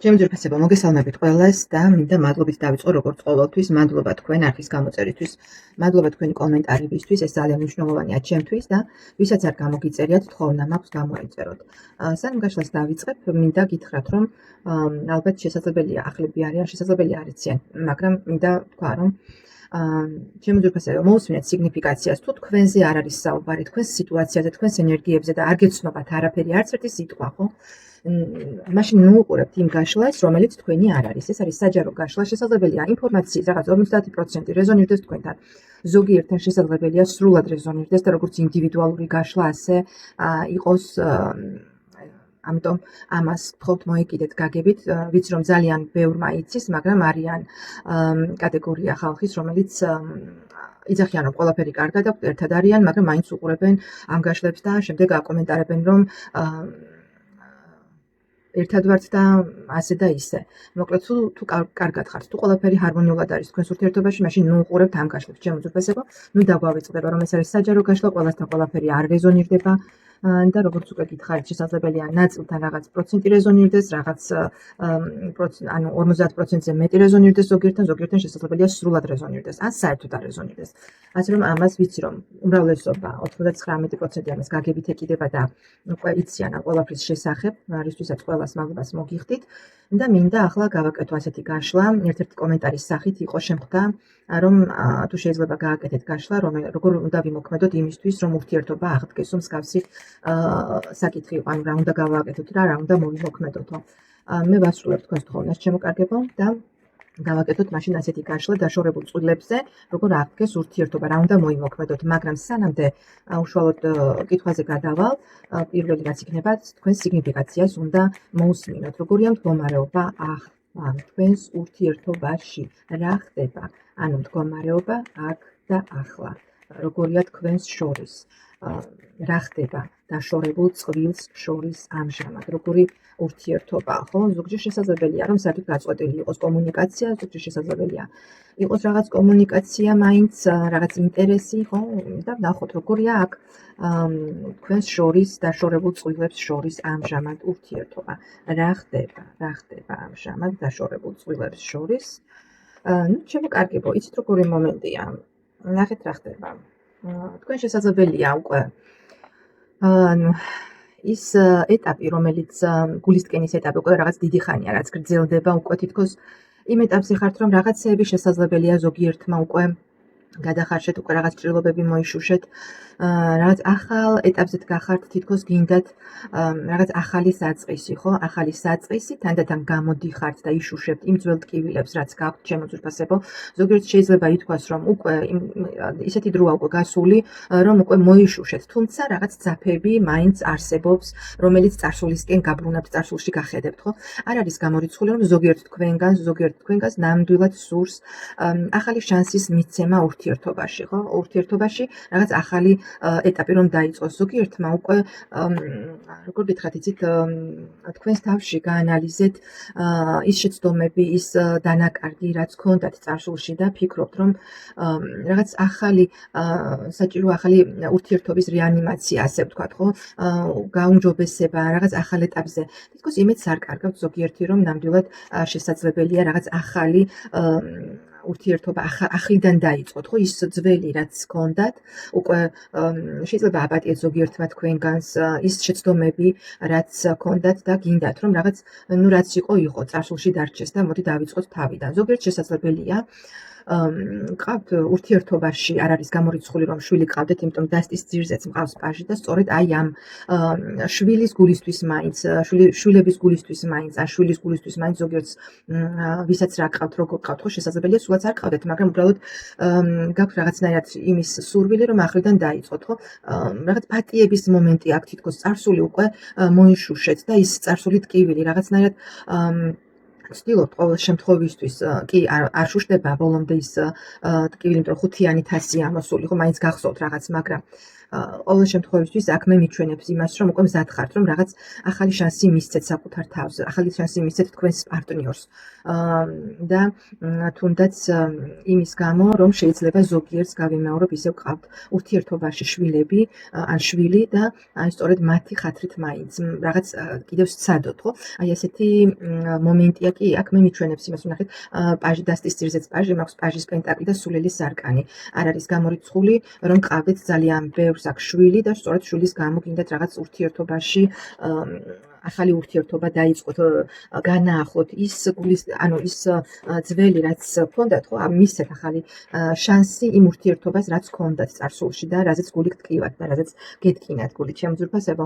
შემოძვირფასება მოგესალმებით ყველას და მინდა მადლობით დავიწყო როგორც ყოველთვის მადლობა თქვენ არხის გამოწერისთვის მადლობა თქვენი კომენტარებისთვის ეს ძალიან მნიშვნელოვანია ჩემთვის და ვისაც არ გამოგიწერიათ თხოვნა მაქვს გამოიწეროთ სანამ გაშლას დავიწყებ მინდა გითხრათ რომ ალბათ შესაძლებელია ახლები არიან შესაძლებელი არ იციან მაგრამ მინდა თქვა რომ შემოძვირფასება მოусმინეთ სიგნიფიკაციას თუ თქვენზე არ არის საუბარი თქვენს სიტუაციაზე თქვენს ენერგიებზე და არ გეცნობათ არაფერი არც ერთი სიტყვა ხო მაშინ ნუუყურებთ იმ გაშლას, რომელიც თქვენი არ არის. ეს არის საჯარო გაშლა, შესაძლებელია ინფორმაციის რაღაც 50% რეზონირდეს თქვენთან. ზოგიერთთან შესაძლებელია სრულად რეზონირდეს და როგორც ინდივიდუალური გაშლა, ასე იყოს ამიტომ ამას ვთხოვთ მოეკიდეთ გაგებით, ვიცი რომ ძალიან ბევრმა იცის, მაგრამ არიან კატეგორია ხალხის, რომელიც იძახიან რომ ყველაფერი კარგად აქვს, ერთად არიან, მაგრამ მაინც უყურებენ ამ გაშლებს და შემდეგ აკომენტარებენ რომ ერთად ვართ და ასე და ისე. მოკლედ თუ კარგად ხართ, თუ ყველაფერი ჰარმონიულად არის თქვენს ურთიერთობაში, მაშინ ნუუყურებთ ამ გაშლებს. შემოძვირფასება, დაგვავიწყდება, რომ ეს არის საჯარო გაშლა, ყველასთან ყველაფერი არ რეზონირდება და როგორც უკვე გითხარით, შესაძლებელია ნაწილთან რაღაც პროცენტი რეზონირდეს, რაღაც ანუ 50%-ზე მეტი რეზონირდეს ზოგიერთთან შესაძლებელია სრულად რეზონირდეს, ან საერთოდ არ რეზონირდეს. ასე რომ ამას ვიცი რომ უმრავლესობა 99% ამას გაგებით ეკიდება და უკვე იციან ამ ყველაფრის შესახებ, რისთვისაც ყველას მადლობას მოგიხდით და მინდა ახლა გავაკეთო ასეთი გაშლა, ერთ-ერთი კომენტარის სახით იყო შემხვდა რომ თუ შეიძლება გააკეთეთ გაშლა, როგორ უნდა ვიმოქმედოთ იმისთვის, რომ ურთიერთობა აღდგესო მსგავსი საკითხი იყო, ანუ რა უნდა გავაკეთოთ და რა უნდა მოვიმოქმედოთო. მე ვასრულებ თქვენს თხოვნას ჩემოკარგებო და გავაკეთოთ მაშინ ასეთი გაშლა დაშორებულ წყვილებზე, როგორ აღდგეს ურთიერთობა, რა უნდა მოიმოქმედოთ, მაგრამ სანამდე უშუალოდ კითხვაზე გადავალ, პირველი რაც იქნება თქვენს სიგნიფიკაციას უნდა მოусმინოთ, როგორია მდგომარეობა ახლა თქვენს ურთიერთობაში, რა ხდება, ანუ მდგომარეობა აქ და ახლა, როგორია თქვენს შორის, რა ხდება დაშორებულ წყვილს შორის ამჟამად, როგორი ურთიერთობაა, ხო? ზოგჯერ შესაძლებელია, რომ საერთოდ გაწყვეტილი იყოს კომუნიკაცია, ზოგჯერ შესაძლებელია იყოს რაღაც კომუნიკაცია, მაინც რაღაც ინტერესი, ხო? და ვნახოთ, როგორია აქ თქვენს შორის დაშორებულ წყვილებს შორის ამჟამად ურთიერთობა. რა ხდება ამჟამად დაშორებულ წყვილებს შორის? ჩემოკარგებო, იცით როგორი მომენტია? ნახეთ რა ხდება. თქვენ შესაძლებელია უკვე ის ეტაპი, რომელიც გულისტკენის ეტაპი უკვე რაღაც დიდი ხანია, რაც გრძელდება, უკვე თითქოს იმ ეტაპზე ხართ, რომ რაღაცეები შესაძლებელია ზოგიერთმა უკვე გადახარშეთ, უკვე რაღაც ჭრილობები მოიშუშეთ, რაღაც ახალ ეტაპზეთ გახართ, თითქოს გინდათ რაღაც ახალი საწყისი, ხო? ახალი საწყისი, თანდათან გამოდიხართ და იშუშებთ იმ ძველ ტკივილებს, რაც გაქვთ შემოძვირფასებო. ზოგიერთ შეიძლება ითქვას, რომ უკვე ისეთი დროა უკვე გასული, რომ უკვე მოიშუშეთ, თუმცა რაღაც ძაფები მაინც არსებობს, რომელიც წარსულისკენ გაბრუნებთ, წარსულში გახედებთ, ხო? არ არის გამორიცხული, რომ ზოგიერთ თქვენგანს ნამდვილად სურს ახალი შანსის მიცემა ურთიერთობაში, ხო? ურთიერთობაში რაღაც ახალი ეტაპი რომ დაიწყოს ზოგიერთმა უკვე როგორ გითხრათ იცით თქვენს თავში გაანალიზეთ ის შეცდომები, ის დანაკარგი, რაც გქონდათ წარსულში და ფიქრობთ რომ რაღაც ახალი საჭირო ახალი ურთიერთობის რეანიმაცია, ასე ვთქვათ, ხო? გაუმჯობესება რაღაც ახალ ეტაპზე. თითქოს იმედს არ კარგავთ ზოგიერთი რომ ნამდვილად შესაძლებელია რაღაც ახალი ურთიერთობა ახლიდან დაიწყოთ, ხო? ის ძველი რაც გქონდათ, უკვე შეიძლება აპატიეთ ზოგიერთმა თქვენგანს, ის შეცდომები, რაც გქონდათ და გინდათ, რომ რაღაც რაც იყო, წარსულში დარჩეს და მოდი დავიწყოთ თავიდან. ზოგიერთ შესაძლებელია ყავთ ურთიერთობაში, არ არის გამორიცხული, რომ შვილი ყავდეთ, იმიტომ დასტის ძირზეც მყავს პაჟი და სწორედ აი ამ შვილის გულისთვის მაინც, შვილების გულისთვის მაინც, ან შვილის გულისთვის მაინც ზოგიერთს ვისაც რა ყავთ, როგორ ყავთ, ხო შესაძლებელია სულაც არ ყავდეთ, მაგრამ უბრალოდ გაქვთ რაღაცნაირად იმის სურვილი, რომ ახლიდან დაიწყოთ, ხო? რაღაც პატიების მომენტი აქ თითქოს წარსული უკვე მოიშუშეთ და ის წარსული ტკივილი რაღაცნაირად ვცდილობთ ყოველ შემთხვევისთვის კი არ შუშდება ბოლომდე ის ტკივილი, იმიტომ რომ 5-იანი თასია მოსული, ხო, მაინც გახსოვთ რაღაც, მაგრამ ყოველ შემთხვევისთვის აქ მე მიჩვენებს იმას, რომ უკვე მზად ხართ, რომ რაღაც ახალი შანსი მისცეთ საკუთარ თავს, ახალი შანსი მისცეთ თქვენს პარტნიორს. და თუნდაც იმის გამო, რომ შეიძლება ზოგიერთს გავიმეორებ, ისევ გყავთ ურთიერთობაში შვილები, ან შვილი და აი სწორედ მათი ხათრით მაინც რაღაც კიდევ სცადოთ, ხო? აი ესეთი მომენტია კი აქ მე მიჩვენებს იმას, რომ ნახეთ, პაჟი დასტის ძირზეც პაჟი მაქვს, პაჟის პენტაკლი და სულელის სარკანი. არ არის გამორიცხული, რომ ყავდეთ ძალიან ბევრს აქ შვილი და სწორედ შვილის გამო გინდათ რაღაც ურთიერთობაში ახალი ურთიერთობა დაიწყოთ, განაახლოთ ის გულის, ანუ ის ძველი რაც გქონდათ, ხო, მისცეთ ახალი შანსი იმ ურთიერთობას, რაც გქონდათ წარსულში და რაზეც გული გტკივათ და რაზეც გეთკინათ გული. ჩემო ძვირფასებო,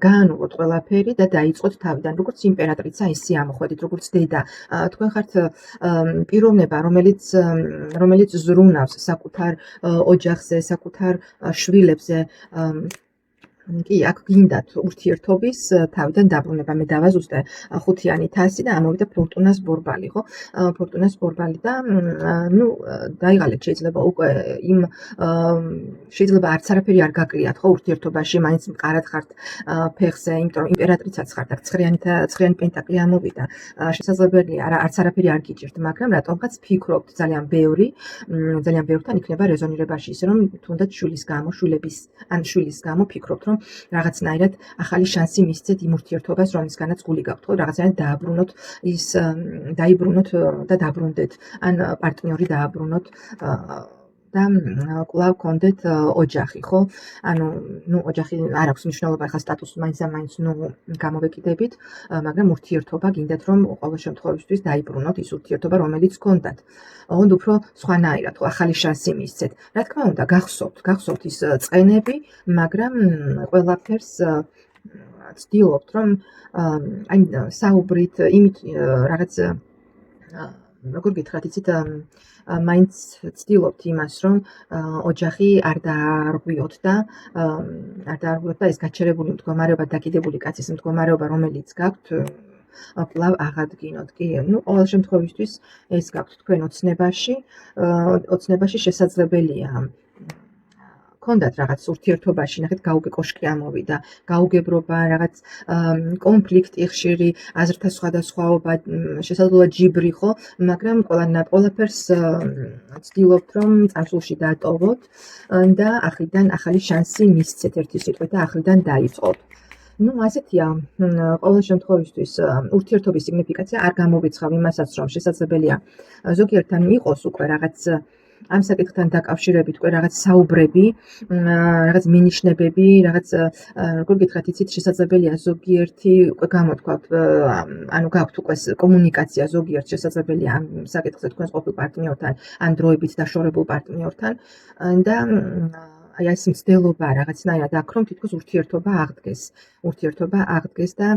გაანუღოთ ყველაფერი და დაიწყოთ თავიდან, როგორც იმპერატრიცა ისე ამოხვედით, როგორც დედა. თქვენ ხართ პიროვნება, რომელიც ზრუნავს საკუთარ ოჯახზე, საკუთარ შვილებზე. კი, აქ გინდათ ურთიერთობის თავიდან დაბრუნება. მე დავაზუსტე ხუთიანი თასი და ამოვიდა ფორტუნას ბორბალი, ხო? ფორტუნას ბორბალი და დაიღალეთ შეიძლება უკვე იმ შეიძლება არც არაფერი არ გაკლიათ, ხო, ურთიერთობაში, მაინც მყარად ხართ ფეხზე, იმიტომ რომ იმპერატრიცაც ხართ, აქ ცხრიანი პენტაკლი ამოვიდა. შესაძლებელია არც არაფერი არ გიჭირთ, მაგრამ რატომღაც ფიქრობთ ძალიან ბევრთან იქნება რეზონირებაში, ისე რომ თუნდაც შვილის გამო, შვილის გამო ფიქრობთ, რომ რაღაცნაირად ახალი შანსი მისცეთ იმ ურთიერთობას, რომლისგანაც გული გაქვთ, ხო, რაღაცნაირად დაიბრუნოთ და დაბრუნდეთ, ან პარტნიორი დააბრუნოთ და კვლავ გქონდეთ ოჯახი, ხო? ანუ ოჯახი არ აქვს მნიშვნელობა, ახლა სტატუსს მაინც გამოვეკიდებით, მაგრამ ურთიერთობა გინდათ, რომ ყოველ შემთხვევაში დაიბრუნოთ ის ურთიერთობა, რომელიც გქონდათ. ოღონდ უფრო სხვანაირად, ხო, ახალი შანსი მისცეთ. რა თქმა უნდა, გახსოვთ ის წყენები, მაგრამ ყველაფერს ცდილობთ, რომ აი საუბრით, იმით რაღაც როგორ გითხრათ, იცით, მაინც ცდილობთ იმას, რომ ოჯახი არ დაარღვიოთ და ეს გაჩერებული მდგომარეობა, დაკიდებული კაცის მდგომარეობა, რომელიც გაქვთ, კვლავ აღადგინოთ. კი, ყოველ შემთხვევისთვის ეს გაქვთ თქვენ ოცნებაში შესაძლებელია გქონდათ რაღაც ურთიერთობაში, ნახეთ, გაუგე კოშკი ამოვიდა, გაუგებრობა, რაღაც კონფლიქტი ხშირი, აზრთა სხვადასხვაობა, შესაძლოა ჯიბრი, ხო, მაგრამ ყველაფერს ცდილობთ, რომ წარსულში დატოვოთ და ახლიდან ახალი შანსი მისცეთ, ერთი სიტყვით, და ახლიდან დაიწყოთ. ასეთია ყოველ შემთხვევისთვის ურთიერთობის სიგნიფიკაცია. არ გამოვიცხავ იმასაც, რომ შესაძლებელია ზოგიერთთან იყოს უკვე რაღაც ამ საკითხთან დაკავშირებით უკვე რაღაც საუბრები, რაღაც მინიშნებები, რაღაც როგორ გითხრათ, იცით, შესაძლებელია ზოგიერთი უკვე გამოთქვათ, ანუ გაქვთ უკვე კომუნიკაცია ზოგიერთ შესაძლებელია ამ საკითხზე თქვენს ყოფილ პარტნიორთან, ან დროებით დაშორებულ პარტნიორთან და აი ეს მცდელობა რაღაცნაირად აქ, რომ თითქოს ურთიერთობა აღდგეს და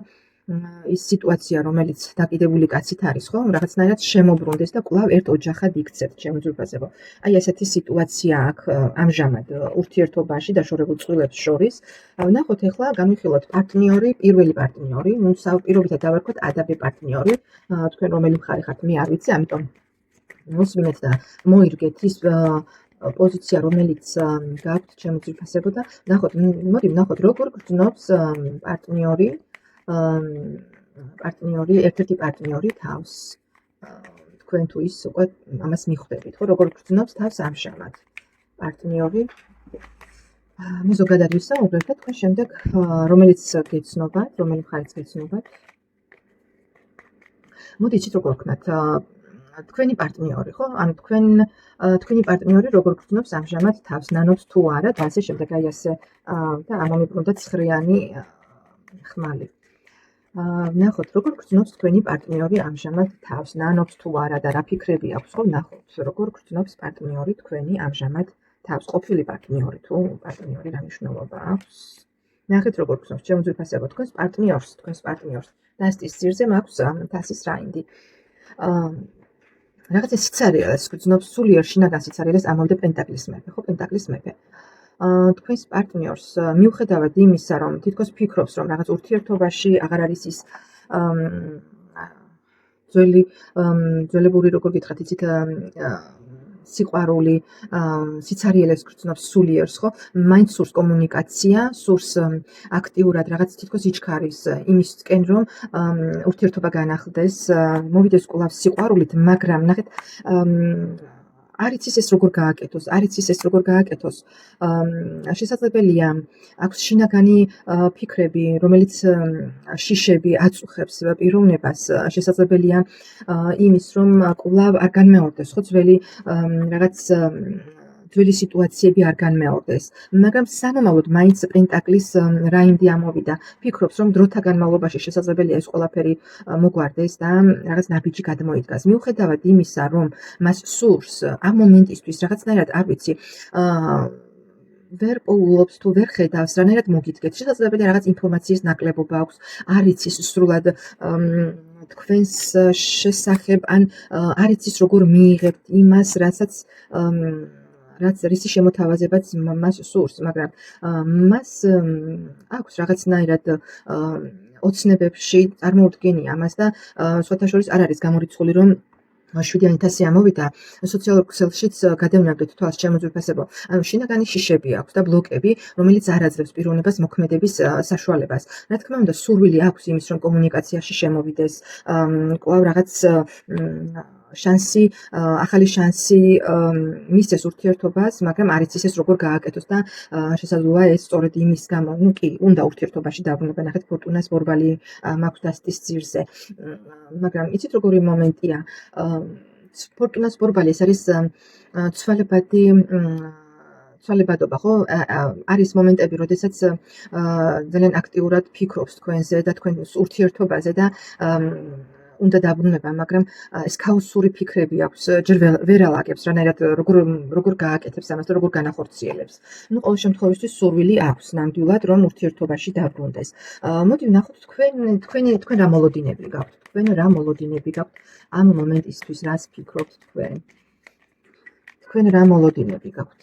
ის სიტუაცია, რომელიც დაკიდებული კაცით არის, ხო, რაღაცნაირად შემოbrunდეს და კვლავ ერთ ოჯახად იქცეთ, ჩემო ძვირფასებო. აი ესეთი სიტუაცია აქ ამჟამად ურთიერთობაში დაშორებულ წყვილებს შორის. ვნახოთ ახლა, განვიხილოთ პარტნიორი, პირველი პარტნიორი, პირობითად დავარქვათ ადაბი პარტნიორი, თქვენ რომელი მხარე ხართ, მე არ ვიცი, ამიტომ მოსვინეთ და მოირგეთ ის პოზიცია, რომელიც გაქვთ, ჩემო ძვირფასებო, და ვნახოთ, როგორ გრძნობს ერთ-ერთი პარტნიორი თავს. თქვენ თუ ის უკვე ამას მიხვდებით, ხო, როგორ გრძნობს თავს ამჟამად პარტნიორი. მე ზოგადად ვისაუბრებ და თქვენ შემდეგ რომელიც გეცნობათ, რომელი მხარეც გეცნობათ. მოდი იცით როგორ ვქნათ, თქვენი პარტნიორი, ხო? ანუ თქვენი პარტნიორი როგორ გრძნობს ამჟამად თავს, ნანობს თუ არა და ასე შემდეგ, აი ასე და ამომიბრუნდა ცხრიანი ხმალი. ვნახოთ, როგორ გრძნობს თქვენი პარტნიორი ამჟამად თავს, ნანობს თუ არა და რა ფიქრები აქვს, ხო? ვნახოთ, როგორ გრძნობს პარტნიორი თქვენი ამჟამად თავს, ყოფილი პარტნიორი თუ პარტნიორი რა მნიშვნელობა აქვს. ნახეთ, როგორ გრძნობს, ჩემო ძვირფასებო, თქვენს პარტნიორს. დასტის ძირზე მაქვს თასის რაინდი. რაღაცა სიცარიელეს გრძნობს, სულიერ შინაგან სიცარიელეს ამოვიდა პენტაკლის მეფე, ხო, პენტაკლის მეფე. თქვენს პარტნიორს მიუხედავად იმისა, რომ თითქოს ფიქრობს, რომ რაღაც ურთიერთობაში აღარ არის ის ძველებური, როგორ გითხრათ, იცით, სიყვარული, სიცარიელეს გრძნობს სულიერს, ხო? მაინც სურს კომუნიკაცია, სურს აქტიურად რაღაც თითქოს იჩქარის იმისკენ, რომ ურთიერთობა განახლდეს, მოვიდეს კვლავ სიყვარულით, მაგრამ ნახეთ, არ იცის ეს როგორ გააკეთოს, შესაძლებელია აქვს შინაგანი ფიქრები, რომელიც შიშები აწუხებს პიროვნებას, შესაძლებელია იმის, რომ კვლავ არ განმეორდეს, ხო, რაღაც ძველი სიტუაციები არ განმეორდეს, მაგრამ სამომავლოდ მაინც პენტაკლის რაინდი ამოვიდა, ფიქრობს, რომ დროთა განმავლობაში შესაძლებელია ეს ყველაფერი მოგვარდეს და რაღაც ნაბიჯი გადმოიდგას. მიუხედავად იმისა, რომ მას სურს ამ მომენტისთვის რაღაცნაირად არ ვიცი, ვერ პოულობს თუ ვერ ხედავს, რანაირად მოგიდგეთ, შესაძლებელია რაღაც ინფორმაციის ნაკლებობა აქვს, არ იცის სრულად თქვენს შესახებ, ან არ იცის როგორ მიიღებთ იმას, რაც რისი შემოთავაზებაც მას სურს, მაგრამ მას აქვს რაღაცნაირად ოცნებებში წარმოუდგენია ამას და სხვათა შორის არ არის გამორიცხული, რომ 7-1000 ამოვიდა, სოციალურ ქსელშიც გადავნაგდეთ თვალს შემოძვირფასებო. ანუ შინაგანი შიშები აქვს და ბლოკები, რომელიც არ აძლევს პიროვნებას მოქმედების საშუალებას. რა თქმა უნდა, სურვილი აქვს იმის, რომ კომუნიკაციაში შემოვიდეს, კვლავ რაღაც ახალი შანსი მისცეს ურთიერთობას, მაგრამ არ იცის ეს როგორ გააკეთოს და შესაძლოა ეს სწორედ იმის გამო, კი, უნდა ურთიერთობაში დაბრუნება, ნახეთ, ფორტუნას ბორბალი მაქვს დასტის ძირზე, მაგრამ იცით როგორი მომენტია, ფორტუნას ბორბალი ეს არის ცვალებადობა, ხო? არის მომენტები, როდესაც ძალიან აქტიურად ფიქრობს თქვენზე და თქვენს ურთიერთობაზე და უნდა დაბრუნება, მაგრამ ეს ქაოსური ფიქრები აქვს, ჯერ ვერ ალაგებს, რანაირად როგორ გააკეთებს ამას და როგორ განახორციელებს. ნუ ყოველ შემთხვევაში სურვილი აქვს ნამდვილად, რომ ურთიერთობაში დაბრუნდეს. მოდი ვნახოთ თქვენ რა მოლოდინები გაქვთ, ამ მომენტისთვის, რას ფიქრობთ თქვენ რა მოლოდინები გაქვთ?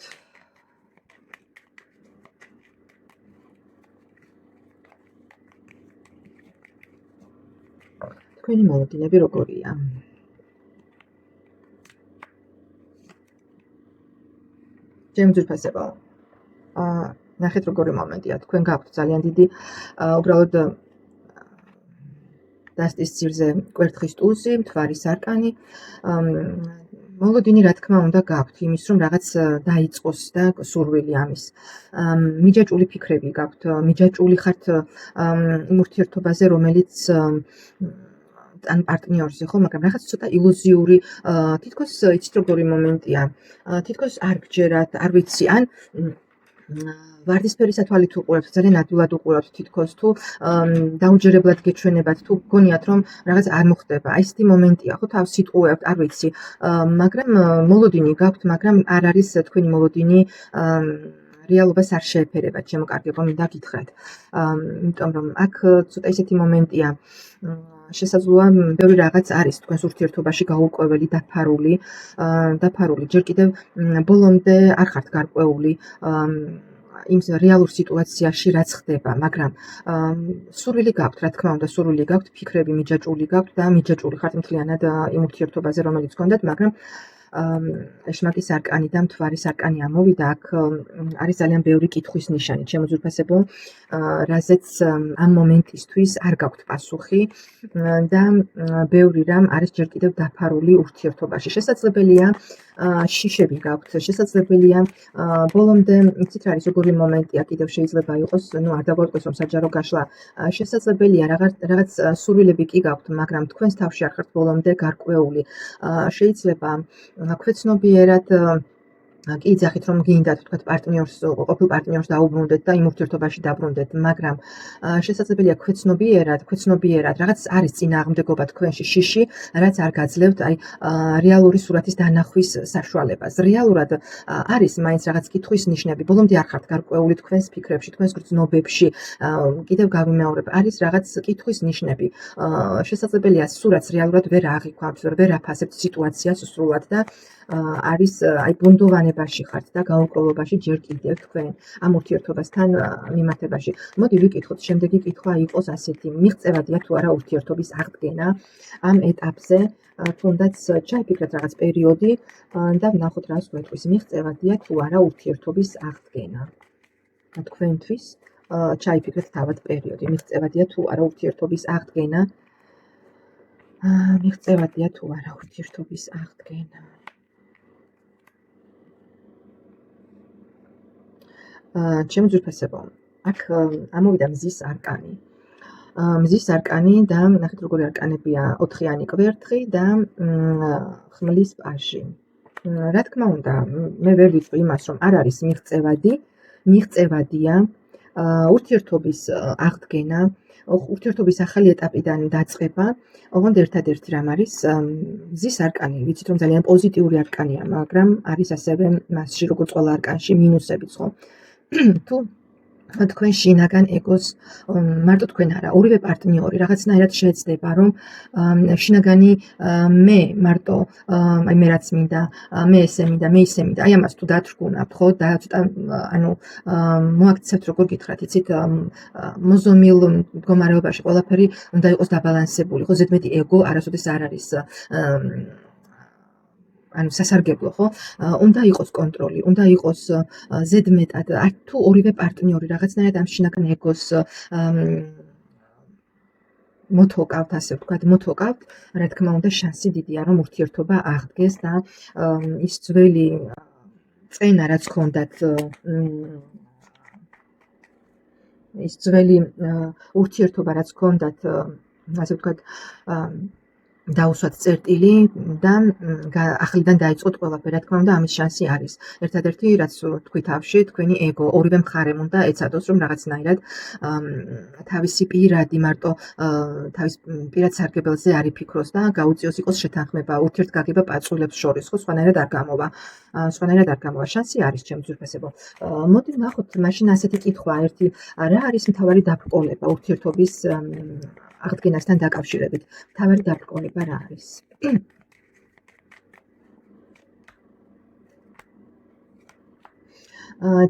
თქვენი მოლოდინები როგორია? შემოძვირფასებო. ნახეთ როგორი მომენტია, თქვენ გაქვთ ძალიან დიდი, უბრალოდ დასტის ძირზე კვერთხის ტულზი, მთვარის არკანი, მოლოდინი რა თქმა უნდა გაქვთ იმის, რომ რაღაც დაიწყოს და სურვილი ამის. მიჯაჭვული ფიქრები გაქვთ, მიჯაჭვული ხართ იმ ურთიერთობაზე, რომელიც ან პარტნიორზე, ხო, მაგრამ რაღაც ცოტა ილუზიური, თითქოს იცით როგორი მომენტია, თითქოს არ გჯერათ, არ ვიცი, ან ვარდისფერი სათვალით უყურებთ, ძალიან ადვილად უყურებთ თითქოს, თუ დაუჯერებლად გეჩვენებათ, თუ გგონიათ, რომ რაღაც არ მოხდება. აი ესეთი მომენტია, ხო, თავს იტყუებთ, არ ვიცი, მაგრამ მოლოდინი გაქვთ, მაგრამ არ არის თქვენი მოლოდინი რეალობას არ შეეფერებათ, შემოკარგებო, მინდა გითხრათ. იმიტომ რომ აქ ცოტა ისეთი მომენტია, შესაძლოა ბევრი რაღაც არის თქვენს ურთიერთობაში გაურკვეველი, დაფარული, ჯერ კიდევ ბოლომდე არ ხართ გარკვეული იმ რეალურ სიტუაციაში რაც ხდება, მაგრამ სურვილი გაქვთ, რა თქმა უნდა, სურვილი გაქვთ, ფიქრები მიჯაჭვული გაქვთ და მიჯაჭვული ხართ მთლიანად იმ ურთიერთობაზე, რომელიც გქონდათ, მაგრამ ეშმაკის არკანი და მთვარის არკანი ამოვიდა, აქ არის ძალიან ბევრი კითხვის ნიშანი, შემოძვირფასებო, რაზეც ამ მომენტისთვის არ გაქვთ პასუხი და ბევრი რამ არის ჯერ კიდევ დაფარული ურთიერთობაში. შესაძლებელია შიშები გაქვთ, შესაძლებელია ბოლომდე, იცით რა არის როგორი მომენტია, კიდევ შეიძლება იყოს, ნუ არ დაგვაწყდეს რომ საჯარო გაშლა, შესაძლებელია რაღაც სურვილები კი გაქვთ, მაგრამ თქვენს თავში არ ხართ ბოლომდე გარკვეული. შეიძლება ქვეცნობიერად კი იძახით, რომ გინდათ თქვათ ყოფილ პარტნიორს დაუბრუნდეთ და იმ ურთიერთობაში დაბრუნდეთ, მაგრამ შესაძლებელია ქვეცნობიერად რაღაც არის წინააღმდეგობა თქვენში შიში, რაც არ გაძლევთ აი რეალური სურათის დანახვის საშუალებას. რეალურად არის მაინც რაღაც კითხვის ნიშნები, ბოლომდე არ ხართ გარკვეული თქვენს ფიქრებში, თქვენს გრძნობებში, კიდევ გავიმეორებ, არის რაღაც კითხვის ნიშნები. შესაძლებელია სურათს რეალურად ვერ აღიქვამთ, ვერ აფასებთ სიტუაციას სრულად და არის აი ბუნდოვანებაში ხართ და გაურკვევლობაში ჯერ კიდევ თქვენ ამ ურთიერთობასთან მიმართებაში. მოდი ვიკითხოთ, შემდეგი კითხვა იყოს ასეთი: მიღწევადია თუ არა ურთიერთობის აღდგენა ამ ეტაპზე, თუნდაც ჩაიფიქრეთ რაღაც პერიოდი და ვნახოთ რას გვეტყვის. მიღწევადია თუ არა ურთიერთობის აღდგენა. თქვენთვის ჩაიფიქრეთ თავად პერიოდი. მიღწევადია თუ არა ურთიერთობის აღდგენა. მიღწევადია თუ არა ურთიერთობის აღდგენა. ჩემო ძვირფასებო, აქ ამოვიდა მზის არკანი. მზის არკანი და ნახეთ როგორი არკანებია: 4-იანი კვერთხი და ხმლის პაჟი. რა თქმა უნდა, მე ვერ ვიტყვი იმას, რომ არ არის მიღწევადია ურთიერთობის აღდგენა, ურთიერთობის ახალი ეტაპიდან დაწყება. ოღონდ ერთადერთი რამ არის მზის არკანი. ვიცით რომ ძალიან პოზიტიური არკანია, მაგრამ არის ასევე მასში, როგორც ყველა არკანში, მინუსებიც, ხო? თუ თქვენ შინაგან ეგოს მარტო თქვენ არა, ორივე პარტნიორი რაღაცნაირად შეეცდება, რომ შინაგანი მე მარტო აი მე რაც მინდა, მე ესე მინდა, მე ისე მინდა. აი ამას თუ დათრგუნავთ, ხო, და ცოტა ანუ მოაქცევთ, როგორ გითხრათ, იცით, მოზომილ მდგომარეობაში ყველაფერი უნდა იყოს დაბალანსებული, ხო, ზედმეტი ეგო არასოდეს არ არის ანუ სასარგებლო, ხო? უნდა იყოს კონტროლი, უნდა იყოს ზედმეტად, თუ ორივე პარტნიორი რაღაცნაირად ამ შინაგან ეგოს მოთოკავთ, ასე ვთქვათ, რა თქმა უნდა, შანსი დიდია, რომ ურთიერთობა აღდგეს და ის ძველი წენა, რაც ჰქონდათ, ის ძველი ურთიერთობა, რაც ჰქონდათ, ასე ვთქვათ, დაუსვათ წერტილი და ახლიდან დაიწყოთ ყველაფერი. რა თქმა უნდა, ამის შანსი არის. ერთადერთი, რაც თქვი თავში, თქვენი ეგო, ორივე მხარემ უნდა ეცადოს, რომ რაღაცნაირად თავისი პირადი მარტო თავის პირად სარგებელზე არ იფიქროს და გაუწიოს იყოს შეთანხმება ურთიერთგაგება პაწუილებს შორის, ხო, სხვანაირად არ გამოვა. შანსი არის, ჩემო ძვირფასებო. მოდი ვნახოთ მაშინ ასეთი კითხვა ერთი: რა არის მთავარი დაბრკოლება ურთიერთობის აღდგენასთან დაკავშირებით? მთავარი დაბრკოლება რა არის?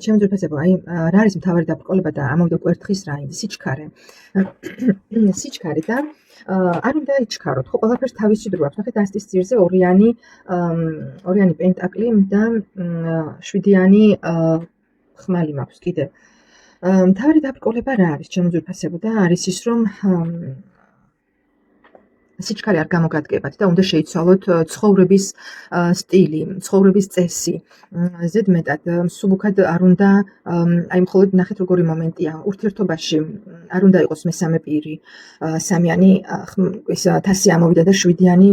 ჩემო ძვირფასებო, აი რა არის მთავარი დაბრკოლება და ამოვიდა კვერთხის რაინდი, სიჩქარე. სიჩქარე და არ უნდა იჩქაროთ, ხო, ყველაფერს თავისი დრო აქვს. ნახეთ, ასტის ძირზე ორიანი პენტაკლი და 7-იანი ხმალი მაქვს კიდე. მთავარი დაბრკოლება რა არის, ჩემო ძვირფასებო, და არის ის, რომ სიჩქარე არ გამოგადგებათ და უნდა შეიცვალოთ ცხოვრების სტილი, ცხოვრების წესი. ზედმეტად მსუბუქად არ უნდა, აი მხოლოდ ნახეთ როგორი მომენტია ურთიერთობაში, არ უნდა იყოს მესამე პირი, 3-იანი ეს თასი ამოვიდა და 7-იანი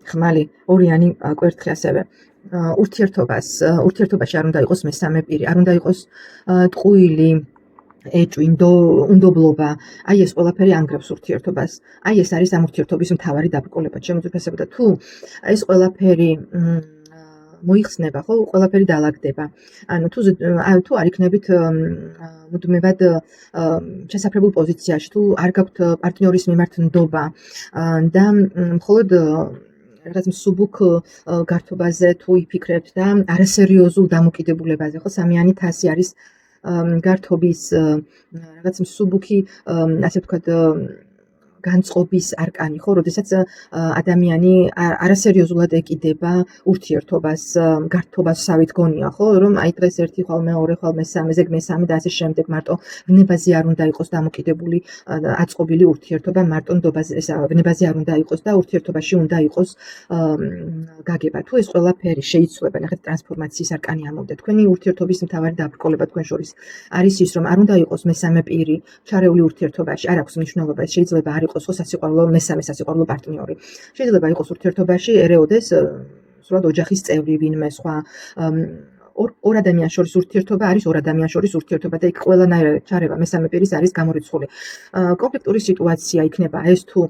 ხმალი, 2-იანი კვერთხი ასევე. ურთიერთობაში არ უნდა იყოს მესამე პირი, არ უნდა იყოს ტყუილი, ეჭვი, უნდობლობა. აი ეს ყველაფერი ანგრევს ურთიერთობას. აი ეს არის ამ ურთიერთობის მთავარი დაბრკოლება, ჩემო ძვირფასებო, და თუ ეს ყველაფერი მოიხსნება, ხო, ყველაფერი დაალაგდება. ანუ თუ არ იქნებით მუდმივად შესაფრებულ პოზიციაში, თუ არ გაქვთ პარტნიორის მიმართ ნდობა და მხოლოდ რაღაც მსუბუქ გართობაზე თუ იფიქრებთ და არასერიოზულ დამოკიდებულებაზე, ხო, 3-იანი თასი არის გართობის რაღაც მსუბუქი, ასე ვთქვათ, განწყობის არკანი, ხო, როდესაც ადამიანი არასერიოზულად ეკიდება ურთიერთობას, გართობასავით გონია, ხო, რომ აი დღეს ერთი ხვალ მეორე ხვალ მესამე, ზეგ მესამე და ასე შემდეგ, მარტო ვნებაზე არ უნდა იყოს დამოკიდებული, აწყობილი ურთიერთობა, მარტო ვნებაზე არ უნდა იყოს და ურთიერთობაში უნდა იყოს გაგება. თუ ეს ყველაფერი შეიცვლება, ნახეთ, ტრანსფორმაციის არკანი ამოვიდა. თქვენი ურთიერთობის მთავარი დაბრკოლება თქვენ შორის არის ის, რომ არ უნდა იყოს მესამე პირი ჩარეული ურთიერთობაში, არ აქვს მნიშვნელობა, შეიძლება არ იყოს სასიყვარულო მესამე სასიყვარულო პარტნიორი. შეიძლება იყოს ურთიერთობაში ერეოდეს სრულად ოჯახის წევრი, ვინმე სხვა ორ ადამიანს შორის ურთიერთობა არის ორ ადამიანს შორის ურთიერთობა და იქ ყველანაირად ჩარევა მესამე პირის არის გამორიცხული. კონფლიქტური სიტუაცია იქნება ეს თუ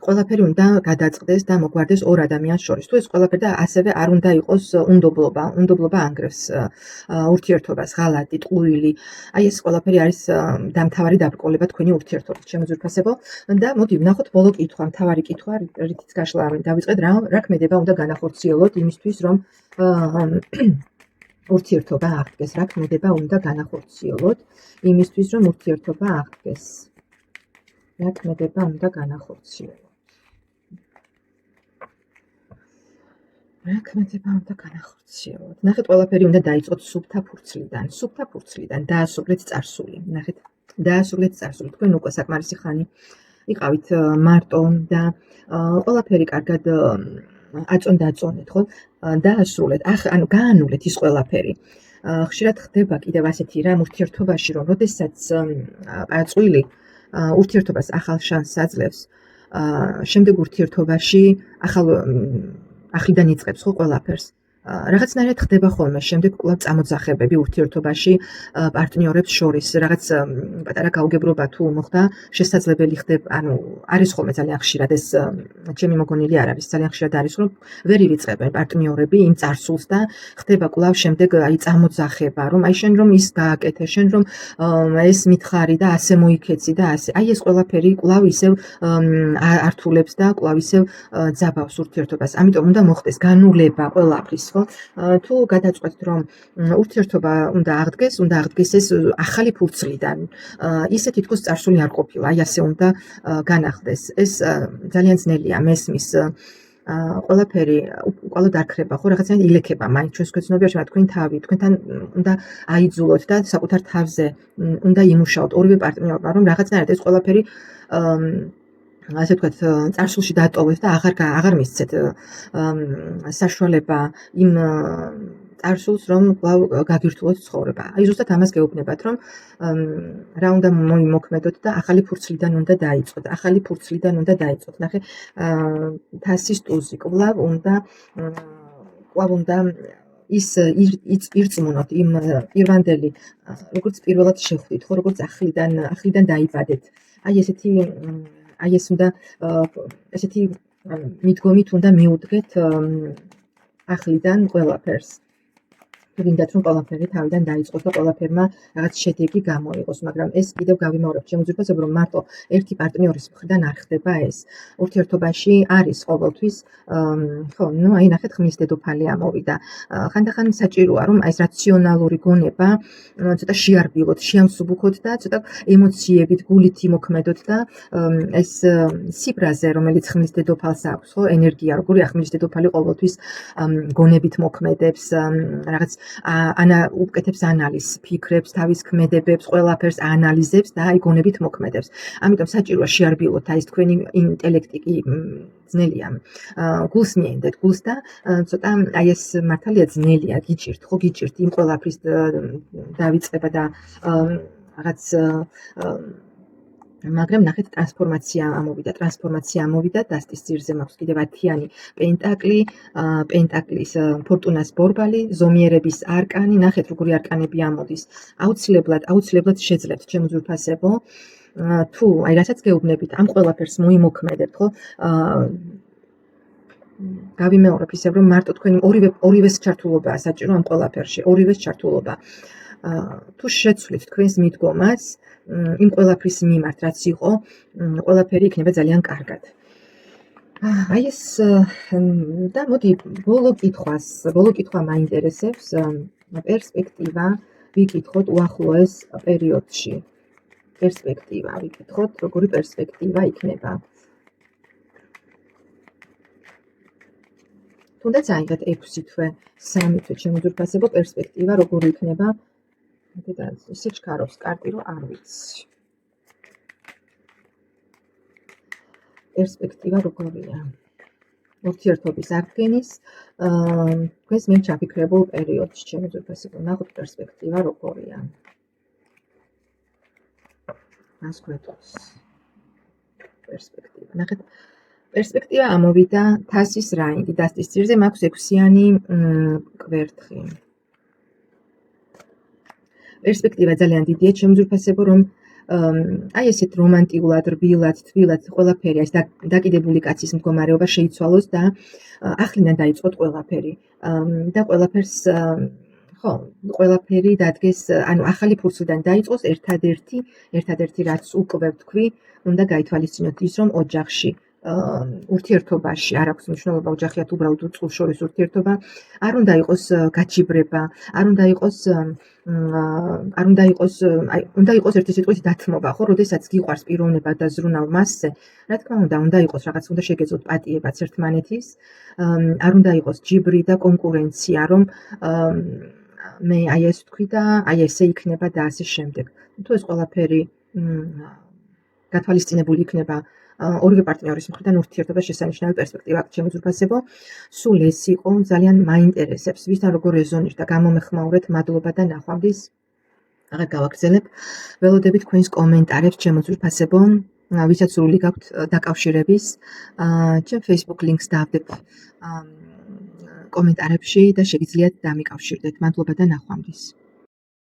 ყველაფერი უნდა გადაწყდეს და მოგვარდეს ორ ადამიანს შორის. თუ ეს ყველაფერი და ასევე არ უნდა იყოს უნდობლობა. უნდობლობა ანგრევს ურთიერთობას, ღალატი, ტყუილი. აი ეს ყველაფერი არის დამთავარი დაბრკოლება თქვენი ურთიერთობის, ჩემო ძვირფასებო. და მოდი ვნახოთ ბოლო კითხვა, მთავარი კითხვა, რითიც გაშლა დავიწყეთ, რა ქმედება უნდა განახორციელოთ იმისთვის, რომ ურთიერთობა აღდგეს. რა ქმედება უნდა განახორციელოთ იმისთვის, რომ ურთიერთობა აღდგეს. რა ქმედება უნდა განახორციელოთ. რა ქმედება უნდა განახორციელოთ. ნახეთ, ყველაფერი უნდა დაიწყოთ სუფთა ფურცლიდან. სუფთა ფურცლიდან დაასრულეთ წარსული. ნახეთ, დაასრულეთ წარსული. თქვენ უკვე საკმარისი ხანი იყავით მარტო და ყველაფერი კარგად აწონდაწონეთ, ხო? დაასრულეთ, ანუ გაანულეთ ის ყველაფერი. ხშირად ხდება კიდევ ასეთი რამ ურთიერთობაში, რომ როდესაც წყვილი ურთიერთობას ახალ შანსს აძლევს, შემდეგ ურთიერთობაში ახლიდან იწყებს ხო ყველაფერს. რაღაცნაირად ხდება ხოლმე, შემდეგ კვლავ წამოძახებები ურთიერთობაში პარტნიორებს შორის, რაღაც პატარა გაუგებრობა თუ მოხდა, შესაძლებელი ხდება, ანუ არის ხოლმე ძალიან ხშირად ეს, ჩემი მოგონილი არ არის, ძალიან ხშირად არის, რომ ვერ ივიწყებენ პარტნიორები იმ წარსულს და ხდება კვლავ შემდეგ აი წამოძახება, რომ აი შენ რომ ის გააკეთე, შენ რომ ეს მითხარი და ასე მოიქეცი და ასე. აი ეს ყველაფერი კვლავ ისევ ართულებს და კვლავ ისევ ძაბავს ურთიერთობას. ამიტომ უნდა მოხდეს განულება ყველაფრის. თუ გადაწყვეტთ, რომ ურთიერთობა უნდა აღდგეს ეს ახალი ფურცლიდან. ისე თითქოს წარსული არ ყოფილა, აი ასე უნდა განახდეს. ეს ძალიან ძნელია მესმის ყველაფერი უკვალოდ არ ქრება, ხო, რაღაცნაირად ილექება მაინც ჩვენს ქვეცნობიერში, მაგრამ თქვენი თავი, თქვენთან უნდა აიძულოთ და საკუთარ თავზე უნდა იმუშაოთ ორივე პარტნიორმა, რომ რაღაცნაირად ეს ყველაფერი ასე ვთქვათ, წარსულში დატოვეთ და აღარ მისცეთ საშუალება იმ წარსულს, რომ კვლავ გაგირთულოთ ცხოვრება. აი ზუსტად ამას გეუბნებათ, რომ რა უნდა მოიმოქმედოთ და ახალი ფურცლიდან უნდა დაიწყოთ. ახალი ფურცლიდან უნდა დაიწყოთ. ნახე, თასის ტუზი კვლავ უნდა ის ირწმუნოთ იმ პირვანდელი, როგორც პირველად შეხვდით, ხო, როგორც ახლიდან დაიბადეთ. აი ეს უნდა ესეთი მიდგომით უნდა მიუდგეთ ახლიდან ყველაფერს. გინდათ რომ ყველაფერი თავიდან დაიწყოს და ყველაფერმა რაღაც შედეგი გამოიღოს, მაგრამ ეს კიდევ გავიმეორებ, ჩემო ძვირფასებო, რომ მარტო ერთი პარტნიორის მხრიდან არ ხდება ეს. ურთიერთობაში არის ყოველთვის, ხო, აი ნახეთ, ხმლის დედოფალი ამოვიდა. ხანდახან საჭიროა, რომ აი ეს რაციონალური გონება ცოტა შეარბილოთ, შეამსუბუქოთ და ცოტა ემოციებით, გულით იმოქმედოთ და ეს სიბრაზე, რომელიც ხმლის დედოფალს აქვს, ხო, ენერგია, როგორია ხმლის დედოფალი ყოველთვის გონებით მოქმედებს, რაღაც უკეთებს ანალიზს, ფიქრებს, თავის ქმედებებს, ყველაფერს ანალიზებს და აი გონებით მოქმედებს. ამიტომ საჭიროა შეარბილოთ აი ეს თქვენი ინტელექტი კი ძნელია. გულს მიენდეთ, გულს და ცოტა აი ეს მართალია ძნელია, გიჭირთ, ხო, გიჭირთ იმ ყველაფრის დავიწყება და რაღაც მაგრამ ნახეთ, ტრანსფორმაცია ამოვიდა, დასტის ძირზე მაქვს კიდევ 10-იანი პენტაკლის ფორტუნას ბორბალი, ზომიერების არკანი, ნახეთ როგორი არკანები ამოდის. აუცილებლად შეძლებთ, ჩემო ძვირფასებო, თუ აი რასაც გეუბნებით, ამ ყველაფერს მოიმოქმედებთ, ხო? გავიმეორებ ისევ, რომ მარტო თქვენი ორივეს ჩართულობაა საჭირო ამ ყველაფერში, ორივეს ჩართულობა. თუ შეცვლით თქვენს მიდგომას იმ ყველაფრის მიმართ, რაც იყო, ყველაფერი იქნება ძალიან კარგად. აი ეს და მოდი ბოლო კითხვა მაინტერესებს, პერსპექტივა ვიკითხოთ უახლოეს პერიოდში. პერსპექტივა ვიკითხოთ, როგორი პერსპექტივა იქნება. თუნდაც აიღეთ 6 თვე, 3 თვე, ჩემო ძვირფასებო, პერსპექტივა როგორი იქნება. ისე ჩქარობს კარტი, რომ არ ვიცი. პერსპექტივა როგორია? ურთიერთობის აღდგენის თქვენს მიერ ჩაფიქრებულ პერიოდში, ჩემო ძვირფასებო, ნახოთ პერსპექტივა როგორია. მას გვეტყვის პერსპექტივა. ნახეთ, პერსპექტივა ამოვიდა თასის რაინდი, დასტის ძირზე მაქვს 6-იანი კვერთხი. პერსპექტივა ძალიან დიდია, ჩემო ძვირფასებო, რომ აი ესეთ რომანტიულად, რბილად, თბილად ყველაფერი ეს დაკიდებული კაცის მდგომარეობა შეიცვალოს და ახლიდან დაიწყოთ ყველაფერი. და ყველაფერს ხო, ყველაფერი დადგეს, ანუ ახალი ფურცლიდან დაიწყოს ერთადერთი რაც უკვე ვთქვი, უნდა გაითვალისწინოთ ის, რომ ოჯახში ურთიერთობაში არ აქვს მნიშვნელობა ოჯახია თუ უბრალოდ წყვილს შორის ურთიერთობა, არ უნდა იყოს გაჯიბრება, არ უნდა იყოს უნდა იყოს ერთი სიტყვით დათმობა, ხო, როდესაც გიყვარს პიროვნება და ზრუნავ მასზე, რა თქმა უნდა იყოს რაღაც, უნდა შეგეძლოთ პატიებაც ერთმანეთის, არ უნდა იყოს ჯიბრი და კონკურენცია, რომ მე აი ეს ვთქვი და აი ესე იქნება და ასე შემდეგ. თუ ეს ყველაფერი გათვალისწინებული იქნება ორივე პარტნიორის მხრიდან ურთიერთობის შესანიშნავი პერსპექტივა აქვს შემოძვრფასებო. სულ ეს იყო, ძალიან მაინტერესებს, ვისთან როგორ რეზონირდა და გამომეხმაურეთ, მადლობა და ნახვამდის. აღარ გავაგრძელებ. ველოდებით თქვენს კომენტარებს შემოძვრფასებო. ვისაც სურვილი გაქვთ დაკავშირების, ჩემ Facebook links დავდებ კომენტარებში და შეგიძლიათ დამიკავშირდეთ. მადლობა და ნახვამდის.